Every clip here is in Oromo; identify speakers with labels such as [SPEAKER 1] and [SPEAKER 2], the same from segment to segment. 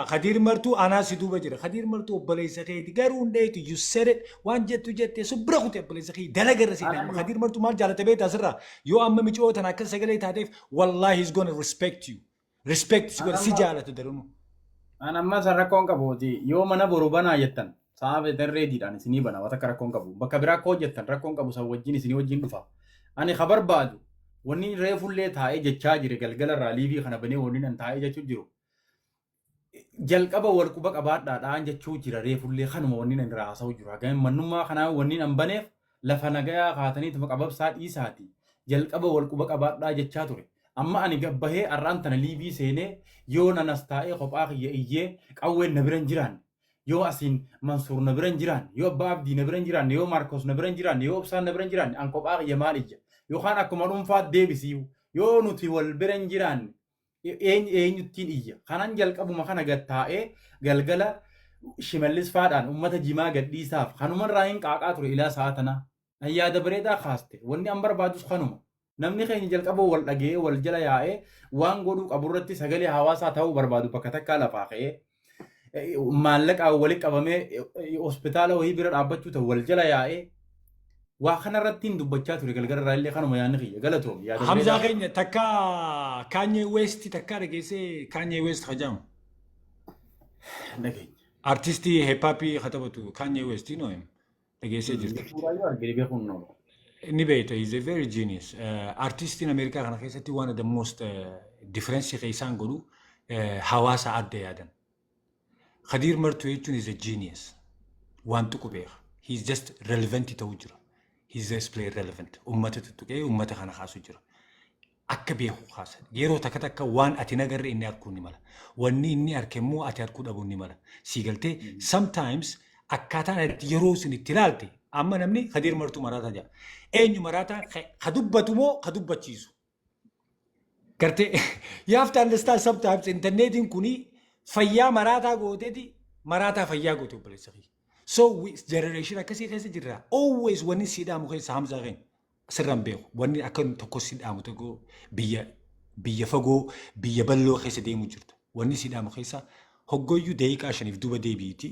[SPEAKER 1] خدير مرتو أنا سيدو بجرا خدير مرتو بليس خيتي قارون ديتو you said it وان جت جت سبرخت بليس خي دلقة رسينا
[SPEAKER 2] أنا
[SPEAKER 1] خدير مرتو مال جالت بيت أسرة يو أما ميجو تنا كل سجلي تهدف والله he's gonna respect you respect سيقول
[SPEAKER 2] أنا
[SPEAKER 1] سجالة تدرونه
[SPEAKER 2] Ana amma sarara koon qabuuti yoo mana boru banaa jettan sa'a reediidhaan isinii bana waan akka rakkoon qabu bakka biraa koo jettan rakkoon qabu san wajjin isinii wajjin dhufa. Ani ka barbaadu wanni reefullee taa'ee jechaa jire galgala irraa liivii kana banee wanni nan taa'ee jechuu jiru. Jalqaba wal quba qabaadhaadhaan jechuu jira reefullee kanuma wanni nan irraa haasa'u jiru. Hagaan mannummaa kanaa wanni nan baneef lafa nagayaa kaataniituma qababsaa dhiisaati. Jalqaba wal quba qabaadhaa jechaa ture. Amma ani gabbahee arraan tana liivii seenee yoo nanas taa'ee kophaa kiyya iyyee qawween na biran jiraan yoo asiin Mansuur na biran jiraan yoo Abbaa Abdii na biran jiraan yoo Maarkos na biran jiraan yoo Obsaan na biran jiraan an kophaa kiyya maal ijja yookaan akkuma dhuunfaat deebisiiwu yoo nuti wal biran jiraan eenyuttiin iyya kanan jalqabuma kana gad taa'ee galgala Shimallis faadhaan uummata jimaa gadhiisaaf kanumarraa hin qaaqaa ture ilaa sa'a tanaa ayyaada bareedaa kaaste wanni an barbaadus kanuma. Namni keenya jalqaba wal dhagee wal jala yaa'ee waan godhuu qaburratti sagalee hawaasaa ta'uu barbaadu bakka takkaa lafaa ka'ee maallaqa walitti qabamee hospitaala wayii bira dhaabbachuu ta'u wal jala yaa'ee waa kanarratti hin dubbachaa ture galgala irraa illee kanuma yaadni kiyya galatoom yaada
[SPEAKER 1] Hamza keenya takka Kanye West takka dhageessee Kanye West kajamu
[SPEAKER 2] dhageenya.
[SPEAKER 1] artistii hip hopii katabatu Kanye West inoo dhageessee jirti.
[SPEAKER 2] Suuraayyuu argee beekuun noonu.
[SPEAKER 1] Nibeta is a very genius. Artist in America kana keessatti one of the most difference keessaan godhu hawaasa adda yaadan. Khadir Martu jechuun is a genius. Waan tuqu beeka. He's just relevant ta'uu jira. He's just play relevant. Ummata tuttuqee ummata kana kaasu jira. Akka beeku kaasan. Yeroo takka takka waan ati nagarre inni arguu ni mala. Wanni inni arkemmoo ati arguu dhabuu ni mala. Siigaltee sometimes akkaataan yeroo sun itti ilaalte amma namni Khadir Martu maraata jira. Eenyu maraata kadubbatu moo kadubbachiisu. Gartee you have to understand sometimes internetiin kuni fayyaa maraataa gooteeti maraataa fayyaa goote obboleessa kiyya. So generation akkasii keessa jirra. Always wanni siidhaamu keessa Hamzaa keenya sirraan beeku. Wanni akka tokko siidhaamu tokko biyya fagoo biyya bal'oo keessa deemu jirtu. Wanni siidhaamu keessa hoggoyyuu daqiiqaa 5 duuba deebiiti.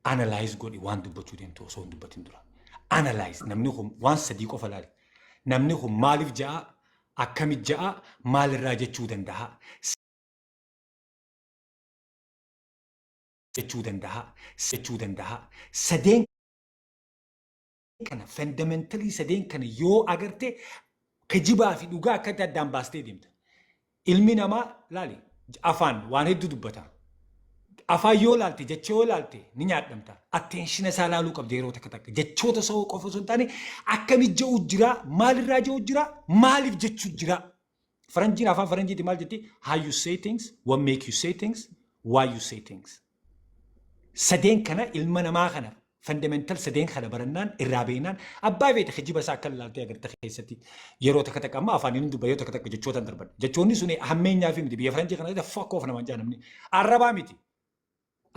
[SPEAKER 1] Analyze godhi waan dubbachuu deemtu osoo hin dubbatin dura. Analyze namni kun waan sadii qofa laale. Namni kun maaliif ja'a akkamit ja'a maalirraa jechuu danda'a. Jechuu danda'a. Sadeen kana fundamentally sadeen kana yoo agarte kijibaa fi dhugaa akka addaan baastee deemta. Ilmi namaa laali afaan waan hedduu dubbata. Afaan yoo laalte jecha yoo laalte ni nyaadhamta. Attention isaa laaluu qabdi yeroo takka takka. Jechoota soo qofa osoo hin taane akkamitti je'uu jira maalirraa je'uu jira maaliif jechuu jira. Faranjiin afaan faranjiiti maal jetti how you say things, what make you say things, why you say things. Sadeen kana ilma namaa kana fundamental sadeen kana barannaan irraa beeknaan abbaa beekte kijiba isaa akka laaltee agarta keessatti yeroo takka takka amma afaan inni dubba yoo takka takka jechoota darban. Jechoonni sun hammeenyaa fi miti biyya faranjii kana fuck off namaan jaanamni arrabaa miti.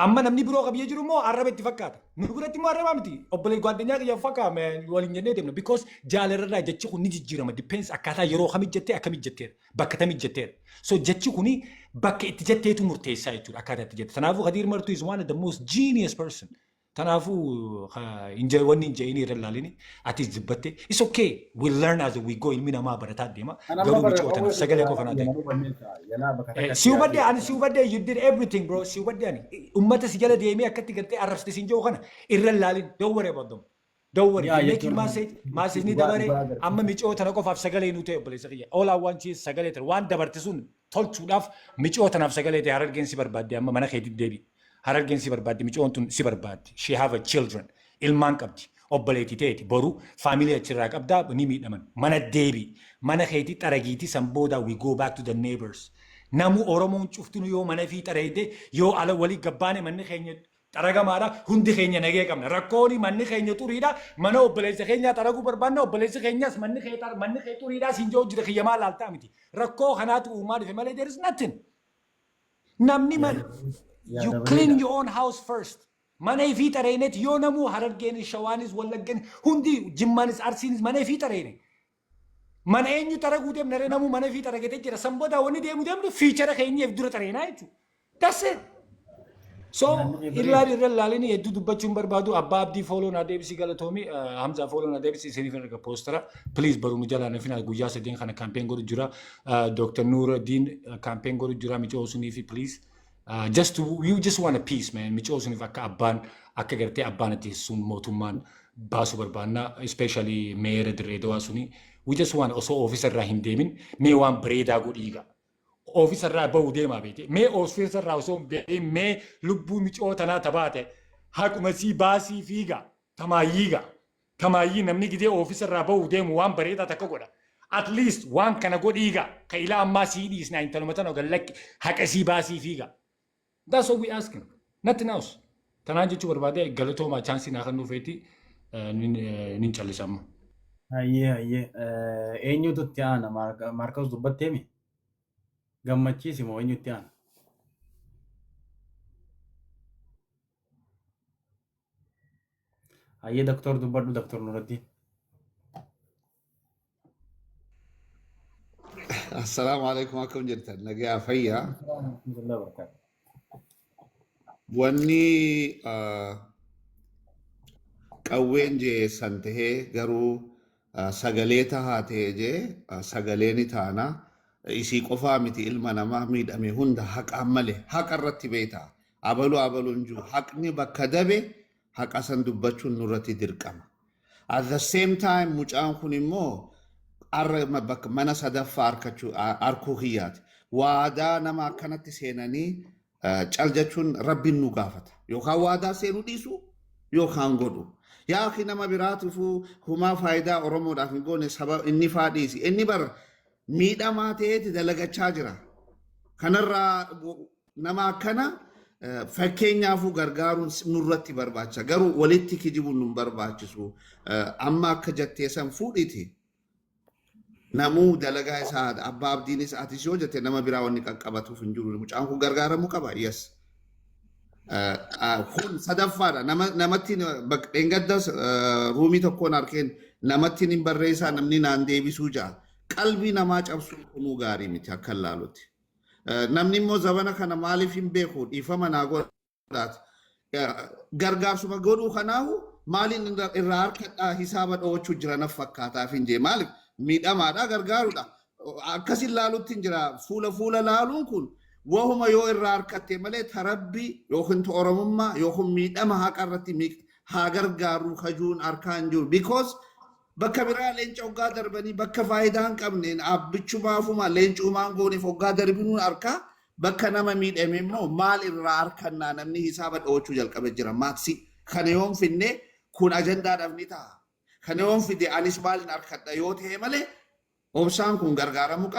[SPEAKER 1] Amma namni biroo qabiyee jiru immoo arraba itti fakkaata. Nu biratti immoo arraba miti. Obbolee gwaddinyaa kiyya fakkaata waliin jennee deemna. Because jaalarraa jechi kun ni jijjiirama. Depends akkaataa yeroo kamit jettee akkamit jetteera. Bakka tamit jetteera. So jechi kuni bakka itti jetteetu murteessaa jechuudha akkaataa itti jette. Kanaafuu Khadir Martu is one of the most genius person. Kanaafuu wanni injeenii irra ilaalini ati dubbatte. It's okay. We learn as we go ilmi namaa barataa deema. Garuu micoota sagalee qofa naa ta'e. Si hubadde you did everything bro. Si hubadde ani ummata si jala deemee akkatti galtee arrabsite siin jiru kana irra ilaalin. Don't worry about them. Don't worry. You make your message ni dabare amma micoota na qofaaf sagalee nu ta'e obboleessa kiyya. All I want is sagalee ta'e waan dabarte sun tolchuudhaaf micoota naaf sagalee ta'e harargeen si barbaadde amma mana keetti deebi. Harargeen si barbaadde micoon tun si barbaadde. She have a children. Ilmaan qabdi. Obboleetii ta'eeti boru faamilii achirraa qabdaa ni miidhaman. Mana deebi. Mana keetii xaragiitii san booda we go back to the neighbors. Namu Oromoon cuftinu yoo mana fi xareede yoo ala walii gabbaane manni keenya xaragamaadha hundi keenya nagee qabna. Rakkooni manni keenya xuriidha. Mana obboleessa keenya xaraguu barbaanna obboleessi keenyas manni kee xuriidha siin joo jira kiyyamaa laaltaa miti. Rakkoo kanaatu uumaa dhufe malee there is nothing. Namni mana you clean your own house first. Mana fi xareenet yoo namu harargeen shawaanis wallaggen hundi jimmaanis arsiinis mana fi xareene. Mana eenyu xaraguu deemna namu mana fi xaragete jira sanbooda wanni deemu deemnu fiichara keenyaaf dura xareenaa jechuudha. That's it. So irra laalini hedduu dubbachuun barbaadu abbaa abdii fooloo na deebisi galatoomi Hamza fooloo na deebisi isiniif erga poostara please baruu jala nafina guyyaa sadeen kana campaign godhu jira Dr. Nuruddin campaign godhu jira michoo suniif please you just want a peace man michoo suniif akka abbaan akka gartee abbaan ati sun mootummaan baasu barbaanna especially mayor Dirreedawaa suni we just want osoo officer irraa hin deemin mee waan bareedaa godhiiga officer ra bahu deema beete mee officer ra osoo beete mee lubbuu micoo tanaa tabaate haquma si baasii fiiga tamaayyii namni gidee officer ra bahu deemu waan bareedaa takka godha at least waan kana godhiiga ka ila ammaa sii dhiisna intaluma tana gallakki haqa sii baasii fiiga that's what we asking nothing else tanaan jechuu barbaade galatoomaa chaansii naa kan dhufeeti nin callisamma
[SPEAKER 2] Hayyee eenyutu itti aana Maarkos dubbatteemi? Gammachiisi moo eenyutti aana? Hayyee Doktor dubbadhu Doktor Nuruddin.
[SPEAKER 3] Assalamu alaikum akkam jirtan nagaa fayyaa.
[SPEAKER 2] Alhamdulillah barakaatu.
[SPEAKER 3] Wanni qawween jeessan tahee garuu sagalee tahaa ta'ee jee sagalee ni taana. Isii qofaa miti ilma namaa miidhame hunda haqaan malee haqa irratti beektaa abaluun jiru haqni bakka dabe haqa san dubbachuun nurratti dirqama. At the same time mucaan kun immoo mana sadaffaa arkuu kiyyaati. Waadaa nama akkanatti seenanii cal jechuun rabbiin nu gaafata. Yookaan waadaa seenuu dhiisu yookaan godhu. Yaa nama biraatiifuu humaa faayidaa Oromoodhaaf hin goone sababa inni faadhiisi. Inni bara miidhamaa ta'eeti dalagachaa jira. Kanarraa nama akkana fakkeenyaafuu gargaaruun nurratti barbaachisa. Garuu walitti kijibuun nu barbaachisu. Amma akka jetteessan fuudhiti. Namuu dalagaa isaa abbaa abdiinis atis yoo jette nama biraa wanni qaqqabatuuf hin jiru. Mucaan kun gargaaramuu qaba. Yes. Kun sadaffaadha. Namatti dheengaddas ruumii tokkoon arkeen namatti hin barreessaa namni naan deebisuu ja'a. Qalbii namaa cabsuun kunuu gaarii miti akka ilaalutti. Namni immoo zabana kana maaliif hin beeku dhiifama naa godhaati. Gargaarsuma godhuu kanaahu maaliin irraa harkadhaa hisaaba dhoowwachuu jira naf fakkaataaf hin jee maaliif miidhamaadhaa gargaaruudha. Akkas ilaalutti hin jira fuula laaluun kun wahuma yoo irraa harkatte malee tarabbii yookiin Oromummaa yookiin miidhama haqa irratti haa gargaaruu kajuun harkaa hin jiru. Because bakka biraa leenca hoggaa darbanii bakka faayidaa hin qabneen abbichumaafuma leencumaan gooneef hoggaa darbinuun harkaa bakka nama miidhame immoo maal irraa harkannaa namni hisaaba dhoowwachuu jalqabe jira. Maaksi kana yoon finne kun ajandaadhaaf ni ta'a. Kana yoon fide anis maalin harkadha yoo ta'e malee obsaan kun gargaaramuu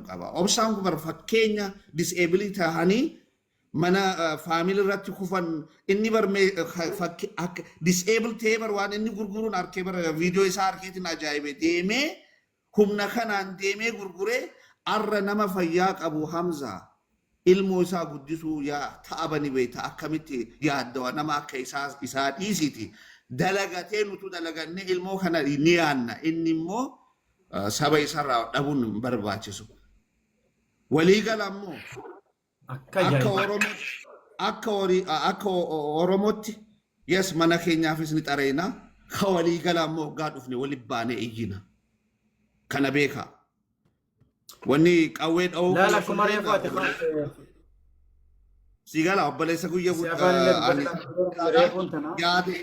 [SPEAKER 3] qaba. Obsaan kun bara fakkeenya disability tahanii mana faamilii irratti kufan inni barmee disable ta'ee bar waan inni gurguruun arkee bara viidiyoo isaa arkeetiin ajaa'ibe deemee humna kanaan deemee gurguree arra nama fayyaa qabu Hamza ilmoo isaa guddisuu yaa ta'abani beekta akkamitti yaaddawa nama akka isaa dhiisiti dalagatee nutu dalaganne ilmoo kana ni yaanna inni immoo saba isarraa dhabuun barbaachisu. Waliigala immoo akka Oromootti yes mana keenyaafis ni xareena ka waliigala immoo hoggaa dhufne waliin baanee iyyina. Kana beekaa. Wanni qawwee dha'uu
[SPEAKER 2] Laala akkuma reefu ati
[SPEAKER 3] sigala obboleessa guyyaa
[SPEAKER 2] Siafaan illee
[SPEAKER 3] yaade